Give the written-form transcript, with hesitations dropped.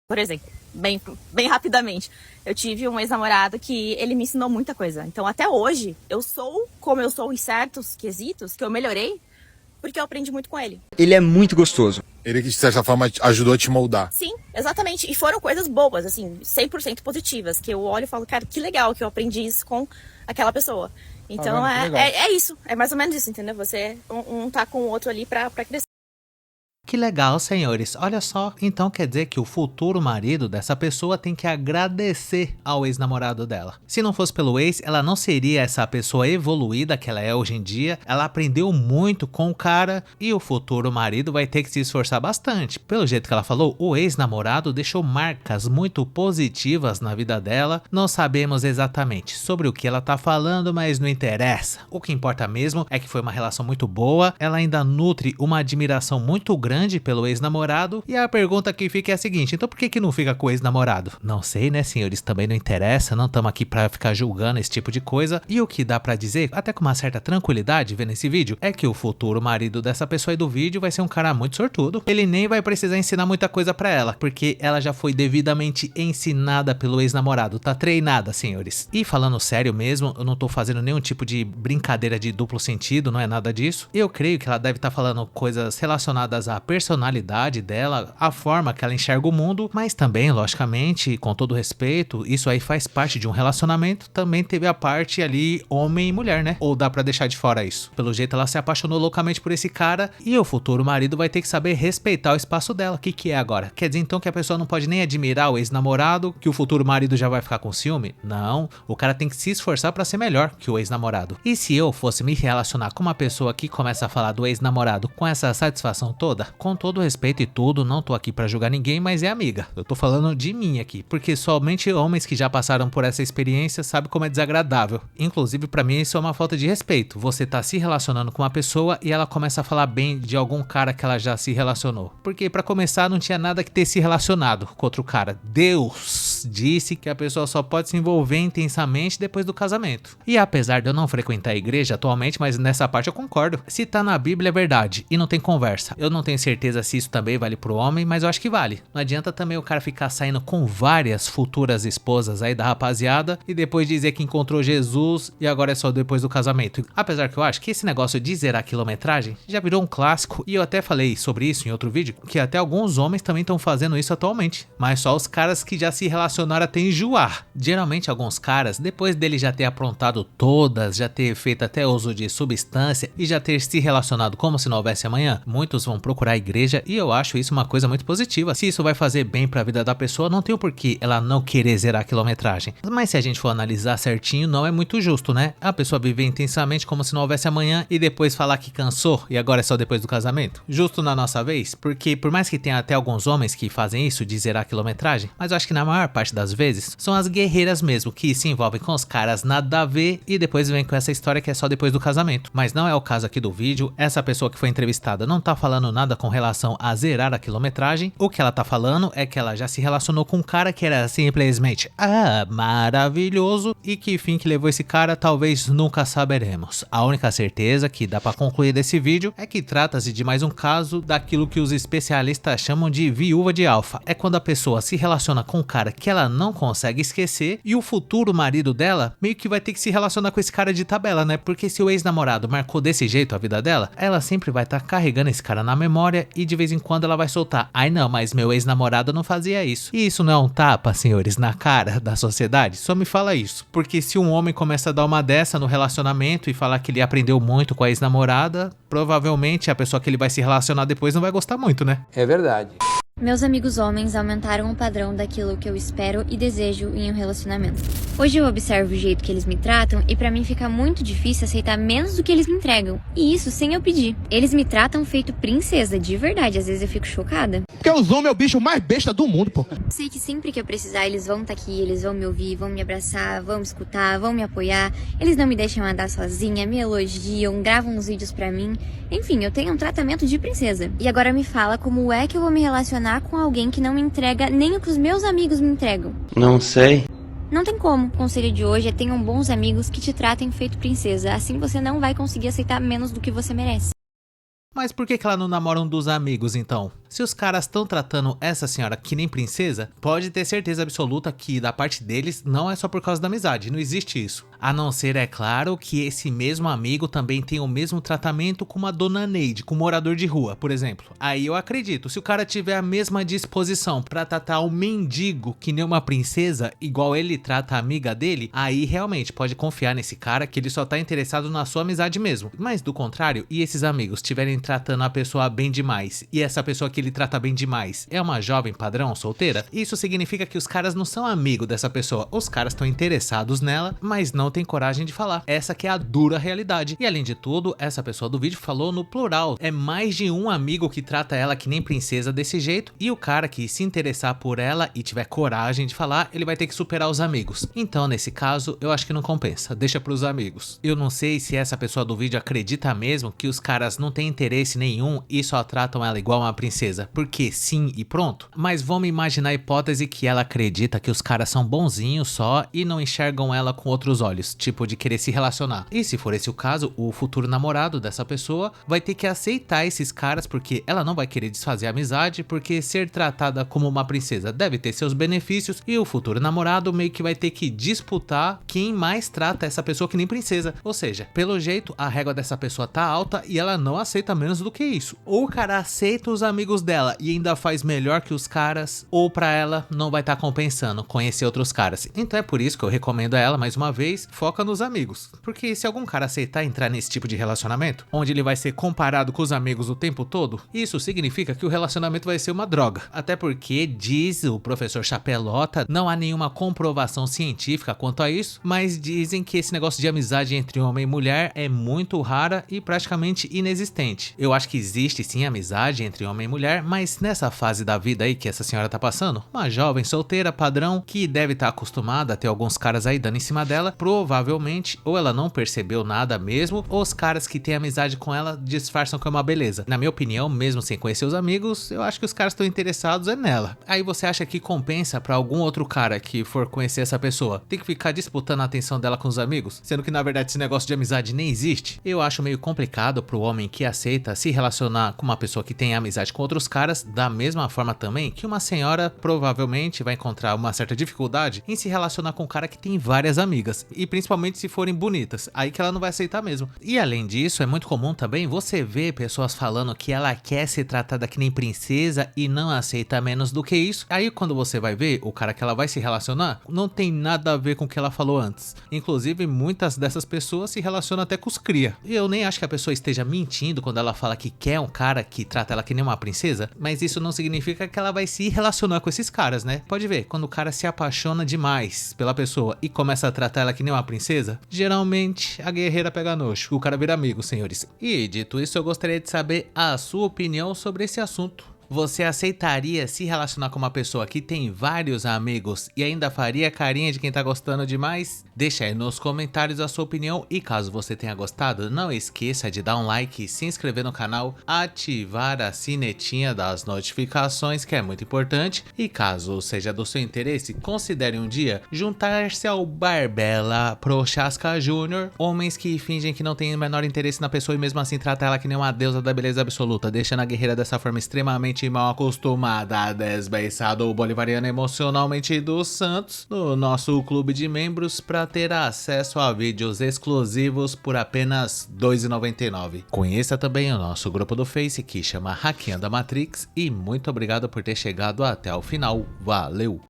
Por exemplo, bem rapidamente, eu tive um ex-namorado que ele me ensinou muita coisa. Então, até hoje, eu sou como eu sou em certos quesitos, que eu melhorei, porque eu aprendi muito com ele. Ele é muito gostoso. Ele que, de certa forma, ajudou a te moldar. Sim, exatamente. E foram coisas boas, assim, 100% positivas, que eu olho e falo, cara, que legal que eu aprendi isso com aquela pessoa. Então, é isso. É mais ou menos isso, entendeu? Você um tá com o outro ali pra crescer. Que legal, senhores. Olha só, então quer dizer que o futuro marido dessa pessoa tem que agradecer ao ex-namorado dela. Se não fosse pelo ex, ela não seria essa pessoa evoluída que ela é hoje em dia. Ela aprendeu muito com o cara e o futuro marido vai ter que se esforçar bastante. Pelo jeito que ela falou, o ex-namorado deixou marcas muito positivas na vida dela. Não sabemos exatamente sobre o que ela tá falando, mas não interessa. O que importa mesmo é que foi uma relação muito boa. Ela ainda nutre uma admiração muito grande pelo ex-namorado, e a pergunta que fica é a seguinte: então por que não fica com o ex-namorado? Não sei, né, senhores, também não interessa, não estamos aqui pra ficar julgando esse tipo de coisa. E o que dá pra dizer, até com uma certa tranquilidade vendo esse vídeo, é que o futuro marido dessa pessoa aí do vídeo vai ser um cara muito sortudo. Ele nem vai precisar ensinar muita coisa pra ela, porque ela já foi devidamente ensinada pelo ex-namorado, tá treinada, senhores. E falando sério mesmo, eu não tô fazendo nenhum tipo de brincadeira de duplo sentido, não é nada disso. Eu creio que ela deve estar falando coisas relacionadas à personalidade dela, a forma que ela enxerga o mundo, mas também, logicamente, com todo respeito, isso aí faz parte de um relacionamento, também teve a parte ali homem e mulher, né? Ou dá pra deixar de fora isso? Pelo jeito ela se apaixonou loucamente por esse cara e o futuro marido vai ter que saber respeitar o espaço dela. O que que é agora? Quer dizer então que a pessoa não pode nem admirar o ex-namorado, que o futuro marido já vai ficar com ciúme? Não, o cara tem que se esforçar pra ser melhor que o ex-namorado. E se eu fosse me relacionar com uma pessoa que começa a falar do ex-namorado com essa satisfação toda, com todo respeito e tudo, não tô aqui pra julgar ninguém, mas é amiga. Eu tô falando de mim aqui, porque somente homens que já passaram por essa experiência sabem como é desagradável. Inclusive, pra mim, isso é uma falta de respeito. Você tá se relacionando com uma pessoa e ela começa a falar bem de algum cara que ela já se relacionou. Porque pra começar, não tinha nada que ter se relacionado com outro cara. Deus disse que a pessoa só pode se envolver intensamente depois do casamento. E apesar de eu não frequentar a igreja atualmente, mas nessa parte eu concordo. Se tá na Bíblia é verdade e não tem conversa. Eu não tenho certeza se isso também vale pro homem, mas eu acho que vale. Não adianta também o cara ficar saindo com várias futuras esposas aí da rapaziada e depois dizer que encontrou Jesus e agora é só depois do casamento. Apesar que eu acho que esse negócio de zerar a quilometragem já virou um clássico e eu até falei sobre isso em outro vídeo, que até alguns homens também estão fazendo isso atualmente, mas só os caras que já se relacionaram até enjoar. Geralmente alguns caras, depois dele já ter aprontado todas, já ter feito até uso de substância e já ter se relacionado como se não houvesse amanhã, muitos vão procurar a igreja e eu acho isso uma coisa muito positiva. Se isso vai fazer bem pra vida da pessoa, não tem o porquê ela não querer zerar a quilometragem. Mas se a gente for analisar certinho, não é muito justo, né? A pessoa viver intensamente como se não houvesse amanhã e depois falar que cansou e agora é só depois do casamento. Justo na nossa vez? Porque por mais que tenha até alguns homens que fazem isso de zerar a quilometragem, mas eu acho que na maior parte das vezes são as guerreiras mesmo que se envolvem com os caras nada a ver e depois vem com essa história que é só depois do casamento. Mas não é o caso aqui do vídeo. Essa pessoa que foi entrevistada não tá falando nada com relação a zerar a quilometragem. O que ela tá falando é que ela já se relacionou com um cara que era simplesmente maravilhoso e que fim que levou esse cara talvez nunca saberemos. A única certeza que dá pra concluir desse vídeo é que trata-se de mais um caso daquilo que os especialistas chamam de viúva de alfa. É quando a pessoa se relaciona com um cara que ela não consegue esquecer e o futuro marido dela meio que vai ter que se relacionar com esse cara de tabela, né? Porque se o ex-namorado marcou desse jeito a vida dela, ela sempre vai estar carregando esse cara na memória e de vez em quando ela vai soltar: ai não, mas meu ex-namorado não fazia isso. E isso não é um tapa, senhores, na cara da sociedade? Só me fala isso. Porque se um homem começa a dar uma dessa no relacionamento e falar que ele aprendeu muito com a ex-namorada, provavelmente a pessoa que ele vai se relacionar depois não vai gostar muito, né? É verdade. Meus amigos homens aumentaram o padrão daquilo que eu espero e desejo em um relacionamento. Hoje eu observo o jeito que eles me tratam e pra mim fica muito difícil aceitar menos do que eles me entregam. E isso sem eu pedir. Eles me tratam feito princesa, de verdade, às vezes eu fico chocada. Porque os homens é o bicho mais besta do mundo, pô. Sei que sempre que eu precisar eles vão estar aqui, eles vão me ouvir, vão me abraçar, vão me escutar, vão me apoiar. Eles não me deixam andar sozinha, me elogiam, gravam uns vídeos pra mim. Enfim, eu tenho um tratamento de princesa. E agora me fala como é que eu vou me relacionar com alguém que não me entrega nem o que os meus amigos me entregam. Não sei. Não tem como. O conselho de hoje é: tenham bons amigos que te tratem feito princesa. Assim você não vai conseguir aceitar menos do que você merece. Mas por que ela não namora um dos amigos então? Se os caras estão tratando essa senhora que nem princesa, pode ter certeza absoluta que da parte deles não é só por causa da amizade, não existe isso. A não ser, é claro, que esse mesmo amigo também tem o mesmo tratamento com uma dona Neide, com um morador de rua, por exemplo. Aí eu acredito, se o cara tiver a mesma disposição pra tratar um mendigo que nem uma princesa, igual ele trata a amiga dele, aí realmente pode confiar nesse cara que ele só tá interessado na sua amizade mesmo. Mas do contrário, e esses amigos estiverem tratando a pessoa bem demais, e essa pessoa que ele trata bem demais é uma jovem padrão solteira, isso significa que os caras não são amigos dessa pessoa, os caras estão interessados nela, mas não tem coragem de falar. Essa que é a dura realidade. E além de tudo, essa pessoa do vídeo falou no plural. É mais de um amigo que trata ela que nem princesa desse jeito, e o cara que se interessar por ela e tiver coragem de falar, ele vai ter que superar os amigos. Então, nesse caso, eu acho que não compensa. Deixa pros amigos. Eu não sei se essa pessoa do vídeo acredita mesmo que os caras não têm interesse nenhum e só tratam ela igual uma princesa, porque sim e pronto. Mas vamos imaginar a hipótese que ela acredita que os caras são bonzinhos só e não enxergam ela com outros olhos, tipo de querer se relacionar. E se for esse o caso, o futuro namorado dessa pessoa vai ter que aceitar esses caras, porque ela não vai querer desfazer a amizade, porque ser tratada como uma princesa deve ter seus benefícios, e o futuro namorado meio que vai ter que disputar quem mais trata essa pessoa que nem princesa. Ou seja, pelo jeito a régua dessa pessoa tá alta e ela não aceita menos do que isso. Ou o cara aceita os amigos dela e ainda faz melhor que os caras, ou pra ela não vai estar compensando conhecer outros caras. Então é por isso que eu recomendo a ela, mais uma vez, foca nos amigos. Porque se algum cara aceitar entrar nesse tipo de relacionamento, onde ele vai ser comparado com os amigos o tempo todo, isso significa que o relacionamento vai ser uma droga. Até porque, diz o professor Chapelota, não há nenhuma comprovação científica quanto a isso, mas dizem que esse negócio de amizade entre homem e mulher é muito rara e praticamente inexistente. Eu acho que existe sim amizade entre homem e mulher, mas nessa fase da vida aí que essa senhora tá passando, uma jovem solteira padrão que deve estar acostumada a ter alguns caras aí dando em cima dela, provavelmente ou ela não percebeu nada mesmo, ou os caras que têm amizade com ela disfarçam que é uma beleza. Na minha opinião, mesmo sem conhecer os amigos, eu acho que os caras estão interessados é nela. Aí você acha que compensa pra algum outro cara que for conhecer essa pessoa tem que ficar disputando a atenção dela com os amigos, sendo que na verdade esse negócio de amizade nem existe? Eu acho meio complicado pro homem que aceita se relacionar com uma pessoa que tem amizade com outros caras, da mesma forma também que uma senhora provavelmente vai encontrar uma certa dificuldade em se relacionar com um cara que tem várias amigas, e principalmente se forem bonitas, aí que ela não vai aceitar mesmo. E além disso, é muito comum também você ver pessoas falando que ela quer ser tratada que nem princesa e não aceita menos do que isso. Aí quando você vai ver, o cara que ela vai se relacionar não tem nada a ver com o que ela falou antes. Inclusive, muitas dessas pessoas se relacionam até com os cria. E eu nem acho que a pessoa esteja mentindo quando ela fala que quer um cara que trata ela que nem uma princesa, mas isso não significa que ela vai se relacionar com esses caras, né? Pode ver, quando o cara se apaixona demais pela pessoa e começa a tratar ela que nem uma princesa, geralmente a guerreira pega nojo, o cara vira amigo, senhores. E dito isso, eu gostaria de saber a sua opinião sobre esse assunto. Você aceitaria se relacionar com uma pessoa que tem vários amigos e ainda faria carinha de quem tá gostando demais? Deixa aí nos comentários a sua opinião, e caso você tenha gostado, não esqueça de dar um like, se inscrever no canal, ativar a sinetinha das notificações, que é muito importante, e caso seja do seu interesse, considere um dia juntar-se ao Barbella Prochaska Jr., homens que fingem que não têm o menor interesse na pessoa e mesmo assim trata ela que nem uma deusa da beleza absoluta, deixando a guerreira dessa forma extremamente mal acostumada a desbeiçar do bolivariano emocionalmente dos Santos no nosso clube de membros para ter acesso a vídeos exclusivos por apenas R$ 2,99. Conheça também o nosso grupo do Face que chama Hackeando a Matrix, e muito obrigado por ter chegado até o final. Valeu!